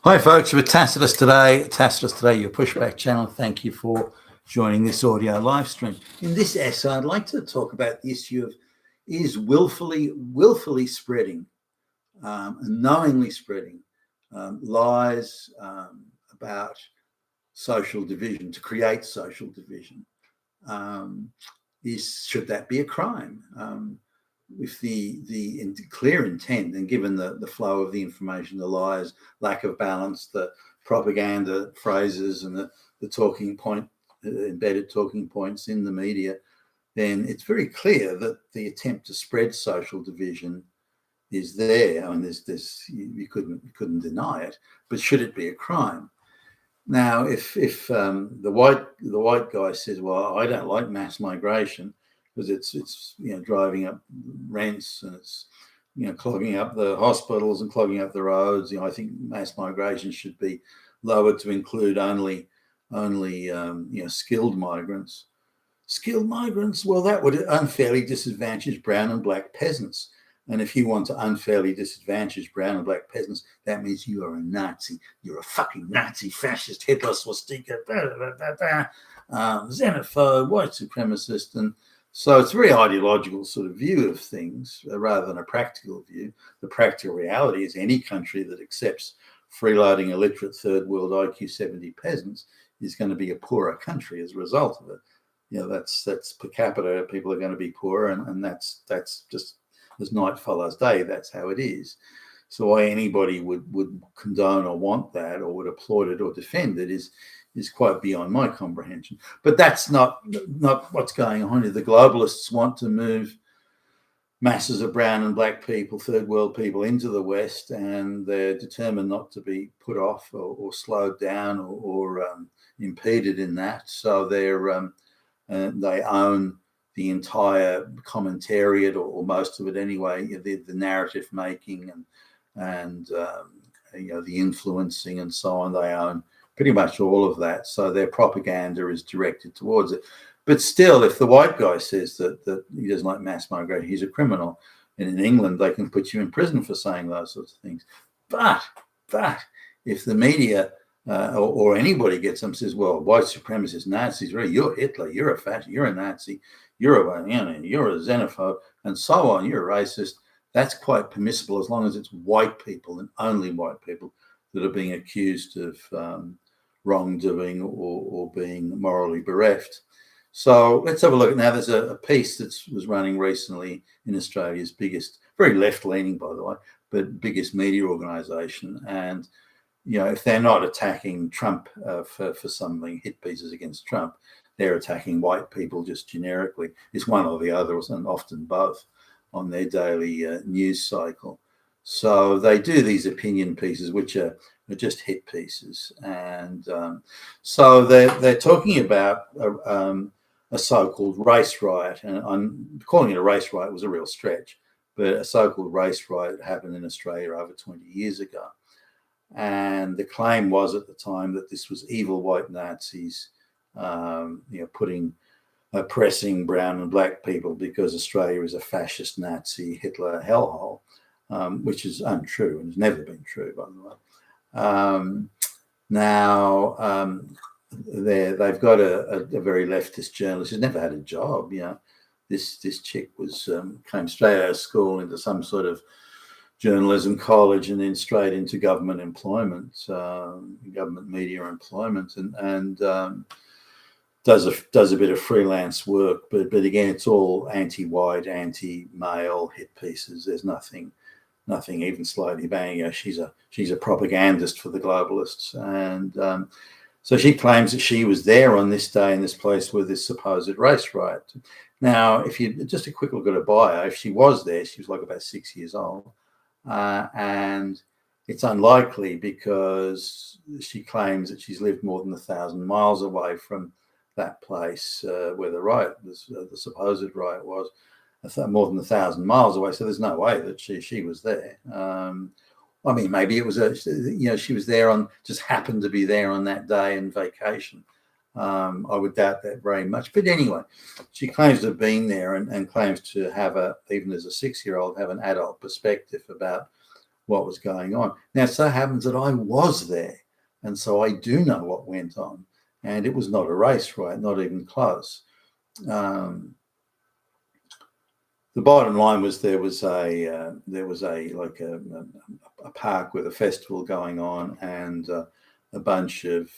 Hi, folks. We're Tacitus Today. Tacitus Today, your pushback channel. Thank you for joining this audio live stream. In this essay, I'd like to talk about the issue of is willfully spreading and knowingly spreading lies about social division to create social division. Should that be a crime? With the clear intent, and given the flow of the information, the lies, lack of balance, the propaganda phrases, and the talking point, embedded talking points in the media, then it's very clear that the attempt to spread social division is there. I mean, you couldn't deny it. But should it be a crime? Now, if the white guy says, "Well, I don't like mass migration," because it's driving up rents and it's clogging up the hospitals and clogging up the roads. I think mass migration should be lowered to include only skilled migrants. Skilled migrants, well, that would unfairly disadvantage brown and black peasants. And if you want to unfairly disadvantage brown and black peasants, that means you are a Nazi. You're a fucking Nazi, fascist, Hitler, swastika, xenophobe, white supremacist. And so it's a very ideological sort of view of things rather than a practical view. The practical reality is any country that accepts freeloading illiterate third world IQ 70 peasants is going to be a poorer country as a result of it. That's per capita, people are going to be poorer, and that's just as night follows day. That's how it is. So why anybody would condone or want that or would applaud it or defend it is quite beyond my comprehension. But that's not what's going on here. The globalists want to move masses of brown and black people, third world people, into the West, and they're determined not to be put off or slowed down or impeded in that. So they own the entire commentariat, or most of it anyway, the narrative making and the influencing and so on. They own pretty much all of that. So their propaganda is directed towards it. But still, if the white guy says that he doesn't like mass migration, he's a criminal. And in England, they can put you in prison for saying those sorts of things. But if the media or anybody gets them, says, well, white supremacists, Nazis, really, you're Hitler, you're a fascist, you're a Nazi, you're a xenophobe, and so on, you're a racist, that's quite permissible as long as it's white people and only white people that are being accused of wrongdoing or being morally bereft. So let's have a look. Now, there's a piece that was running recently in Australia's biggest, very left-leaning, by the way, but biggest media organisation. And, if they're not attacking Trump for something, hit pieces against Trump, they're attacking white people just generically. It's one or the other, and often both, on their daily news cycle. So they do these opinion pieces, which are just hit pieces. And so they're talking about a so-called race riot. And I'm calling it a race riot was a real stretch, but a so-called race riot happened in Australia over 20 years ago. And the claim was at the time that this was evil white Nazis, oppressing brown and black people because Australia is a fascist Nazi Hitler hellhole, which is untrue and has never been true, by the way. They've got a very leftist journalist who's never had a job. This chick came straight out of school into some sort of journalism college and then straight into government employment, government media employment, and does a bit of freelance work. But again, it's all anti-white, anti-male hit pieces. There's nothing even slightly banging. She's a propagandist for the globalists, and so she claims that she was there on this day in this place with this supposed race riot. Now, if you just a quick look at her bio, if she was there, she was like about 6 years old. And it's unlikely because she claims that she's lived more than 1,000 miles away from that place where the supposed riot was, more than 1,000 miles away. So there's no way that she was there. I mean, maybe it was she was there just happened to be there on that day in vacation. I would doubt that very much. But anyway, she claims to have been there and claims to have even as a 6-year-old, have an adult perspective about what was going on. Now, it so happens that I was there, and so I do know what went on, and it was not a race riot, not even close. The bottom line was there was a park with a festival going on, and a bunch of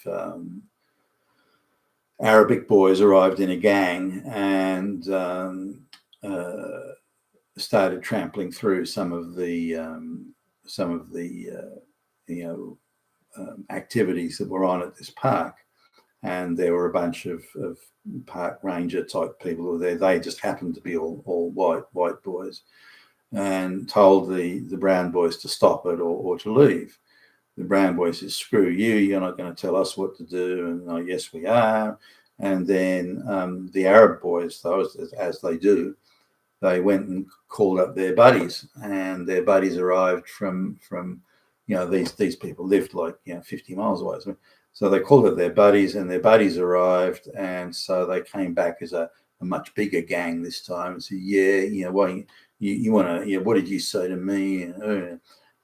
Arabic boys arrived in a gang and started trampling through some of the activities that were on at this park. And there were a bunch of park ranger type people who were there. They just happened to be all white boys, and told the brown boys to stop it or to leave. The brown boys said, "Screw you! You're not going to tell us what to do." And oh, yes, we are. And then the Arab boys, though, as they do, they went and called up their buddies, and their buddies arrived from these people lived like 50 miles away. So they called up their buddies, and their buddies arrived, and so they came back as a much bigger gang this time and said, what you want to, what did you say to me?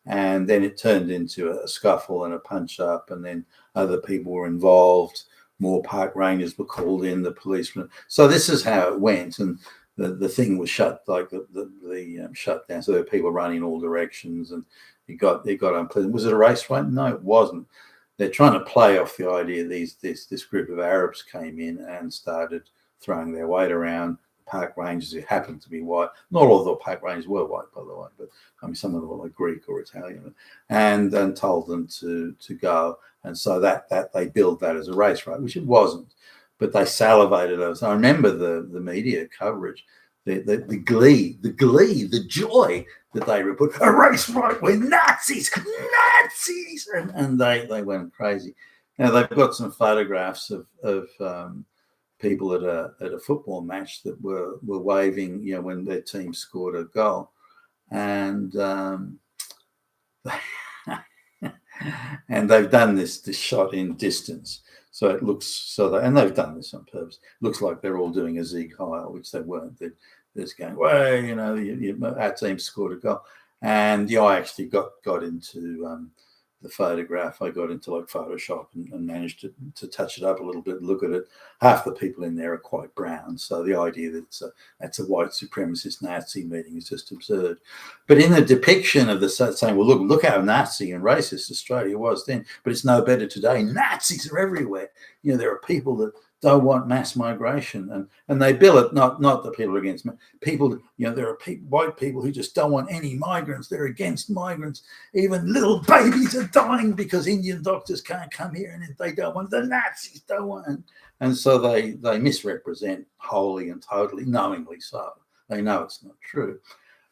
And then it turned into a scuffle and a punch up, and then other people were involved. More park rangers were called in, the policemen. So this is how it went, and the thing was shut, like the shut down. So there were people running in all directions, and it got unpleasant. Was it a race riot? No, it wasn't. They're trying to play off the idea this group of Arabs came in and started throwing their weight around. Park rangers who happened to be white. Not all of the park rangers were white, by the way, but I mean some of them were like Greek or Italian, and told them to go. And so that they billed that as a race riot, which it wasn't. But they salivated over. So I remember the media coverage, the glee, the joy that they report. A race riot with Nazis, and they went crazy. Now they've got some photographs of people at a football match that were waving, when their team scored a goal, and and they've done this shot in distance. So it looks and they've done this on purpose. Looks like they're all doing a Sieg Heil, which they weren't. They're just going, well, our team scored a goal. And I actually got into the photograph. I got into like Photoshop and managed to touch it up a little bit, look at it. Half the people in there are quite brown. So the idea that that's a white supremacist Nazi meeting is just absurd. But in the depiction of the saying, well, look how Nazi and racist Australia was then, but it's no better today. Nazis are everywhere. There are people that don't want mass migration, and they bill it not that people are against people. There are white people who just don't want any migrants. They're against migrants. Even little babies are dying because Indian doctors can't come here, and if they don't want, the Nazis don't want. And so they misrepresent wholly and totally, knowingly so. They know it's not true.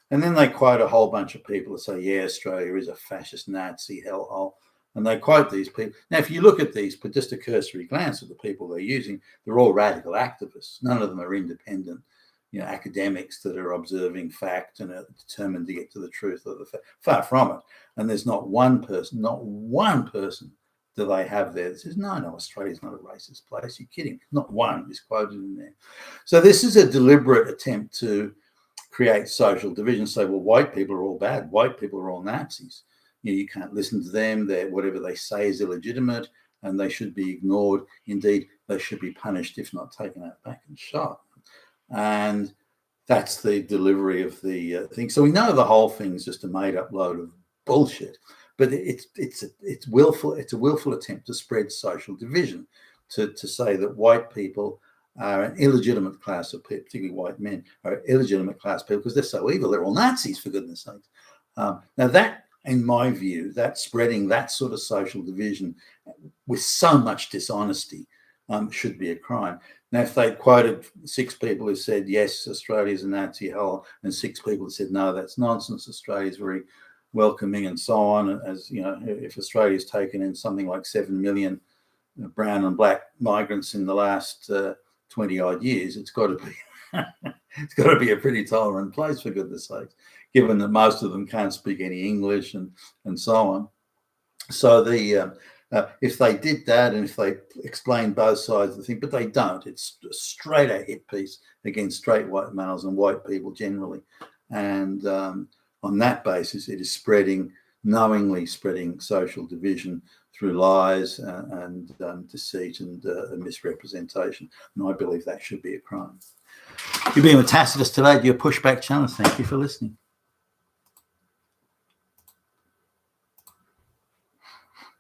And then they quote a whole bunch of people that say, yeah, Australia is a fascist Nazi hellhole. And they quote these people. Now, if you look at these, but just a cursory glance at the people they're using, they're all radical activists. None of them are independent, academics that are observing fact and are determined to get to the truth of the fact. Far from it. And there's not one person do they have there that says, no, Australia's not a racist place. You're kidding. Not one is quoted in there. So this is a deliberate attempt to create social division. Say, well, white people are all bad. White people are all Nazis. You can't listen to them. Whatever they say is illegitimate, and they should be ignored. Indeed, they should be punished, if not taken out back and shot. And that's the delivery of the thing. So we know the whole thing's just a made-up load of bullshit. But it's willful. It's a willful attempt to spread social division, to say that white people are an illegitimate class of people, particularly white men are an illegitimate class of people because they're so evil. They're all Nazis, for goodness sakes. Now that, in my view, that spreading that sort of social division with so much dishonesty should be a crime. Now, if they quoted 6 people who said, yes, Australia's a Nazi hole, and 6 people who said, no, that's nonsense, Australia's very welcoming and so on, as if Australia's taken in something like 7 million brown and black migrants in the last 20 odd years, it's got to be a pretty tolerant place, for goodness sake, given that most of them can't speak any English and so on. So if they did that, and if they explained both sides of the thing, but they don't, it's a straight out hit piece against straight white males and white people generally. And on that basis, it is spreading knowingly spreading social division through lies and deceit and misrepresentation. And I believe that should be a crime. You've been with Tacitus today, your Pushback Channel. Thank you for listening.